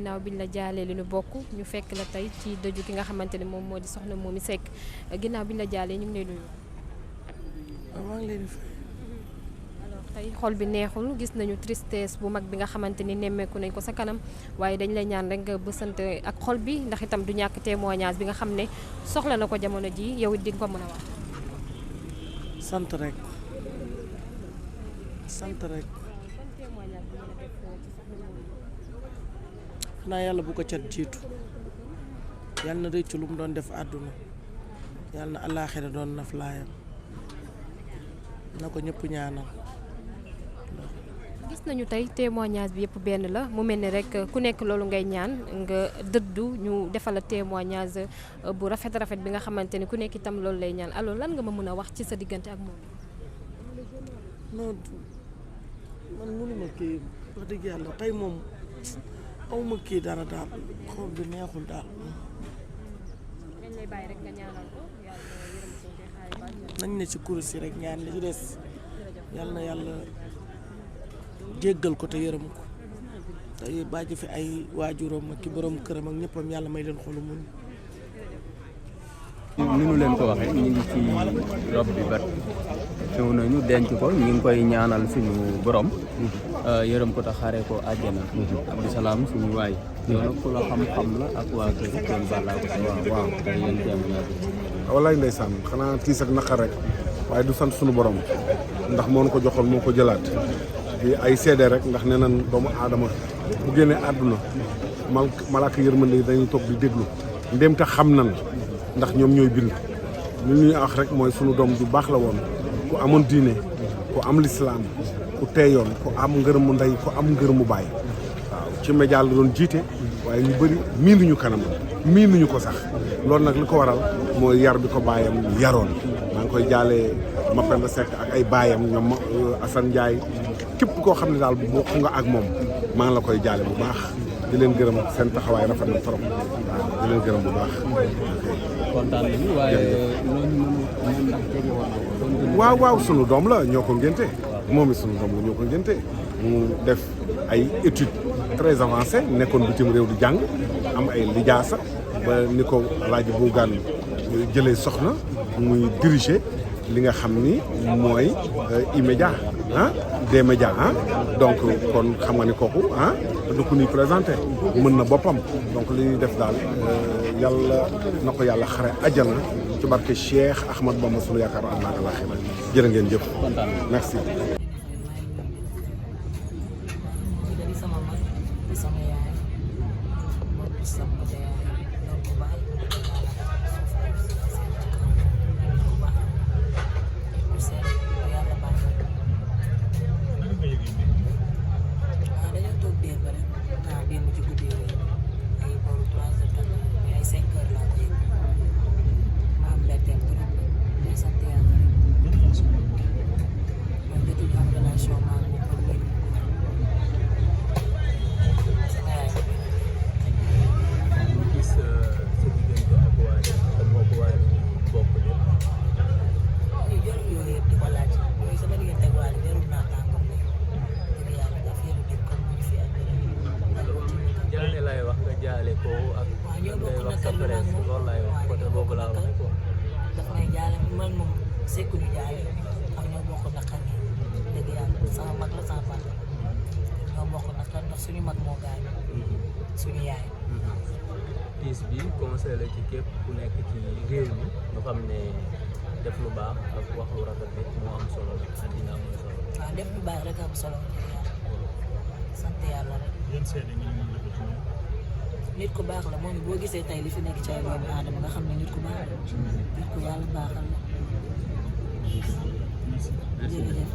ginnaaw biñ la jaalee li nu bokk ñu fekk la tey ci dëju ki nga xamante ne moom moo di soxna Momy Seck ginnaaw biñ la jaalee ñu ngi lay nuyu. maa ngi leen di fay. alors tey xol bi neexul gis nañu tristesse bu mag bi nga xamante ni nemmeeku nañ ko sa kanam waaye dañ lay ñaan rek nga bësante ak xol bi ndax itam du ñàkk témoignage bi nga xam ne soxla na ko jamono ji yow it di nga ko mën a wax. sant rek. xanaa yàlla bu ko cat jiitu yàlla na rëccu lu mu doon def àdduna yàlla na àllaaxira doon naf laayam na ko ñëpp ñaanal. gis nañu tey témoignage bi yëpp benn la mu mel ni rek ku nekk loolu ngay ñaan nga dëddu ñu defal la témoignage bu rafet bi nga xamante ni ku nekk itam loolu lay ñaan alors lan nga ma mën a wax ci sa diggante ak moom. non man mënuma kii wax dëgg yàlla tey moom awma kii dara daal xol bi neexul daal. dañ lay bàyyi rek nga ñaanal ko yàlla yërëm ko te xaare ba nañ ne ci kurus yi rek ñaan li ci des yàlla na yàlla jéggal ko te yërëm ko te bàyyi fi ay waajuram ak ki borom këram ak ñëppam yàlla may leen xolu muñ. ni nu leen ko waxee ñu ngi ci rob bi bat ñëw nañu denc ko ñu ngi koy ñaanal suñu borom yërëm ko te xaaree ko àjjana Abdou Salam suñu waay yow nag ku la xam-xam la ak waa kër Thione Ballago Seck waaw tey yéen témoignage bi wallaay ndeysaan xanaa tiis ak naqar rek waaye du sant suñu borom ndax moo ko joxoon moo ko jëlaat di ay seede rek ndax nee nañ doomu aadama bu génnee àdduna malaaka yërmande yi dañuy toog di déglu ndéem te xam nan ndax ñoom ñooy bind li ñuy wax rek mooy sunu doom ju baax la woon ku amoon diine ku am lislaam ku teeyoon ku am ngërëmu ndey ku am ngërëmu baay waaw ci média la doon jiite waaye ñu bëri miinuñu kanam miinuñu ko sax loolu nag li ko waral mooy yar bi ko baayam yaroon maa ngi koy jaalee Mapenda Seck ak ay baayam ñoom Assane Ndiaye képp koo xam ne daal bokk nga ak moom maa ngi la koy jaale bu baax di leen gërëm seen taxawaay rafet na trop waaw di leen gërëm bu baax. kontaan nañu waaye noonu ndax jege woon waaw sunu doom la ñoo ko ngénte moom it sunu doom la ñoo ko ngénte mu def ay études très avancées nekkoon bitim réew di jàng am ay lijaasa ba ni ko Alaaji Bougane jëlee soxna muy diriger li nga xam ni mooy immédiat des médias donc kon xam nga ni kooku du ko ñuy présenté mën na boppam donc li ñuy def daal yàlla na ko yàlla xare àjjana ci barke Cheikh Ahmad Bamba sunu yaakaar am naa àllaaxira jërë ngeen jëf merci. jaale ko ak ngay wax sa presse loolu laay wax côté boobu laa wax quoi. daf may jaale man moom sekkuñu jaale ak ñoo bokk naqar dëgg yàlla sama mag la sama papa ñoo bokk naqar ndax suñu mag moo gaañu suñu yaay. tiis bi conseil la ci képp ku nekk ci réew mi nga xam ne def lu baax ak wax lu rafet rek moo am solo àddina am solo. waaw def lu baax rek am solo sant yàlla rek. nit ku baax la moom boo gisee tey li fi nekk ci ay doomu aadama nga xam ne nit ku baax la nit ku yàlla baaxal la jërëjëf.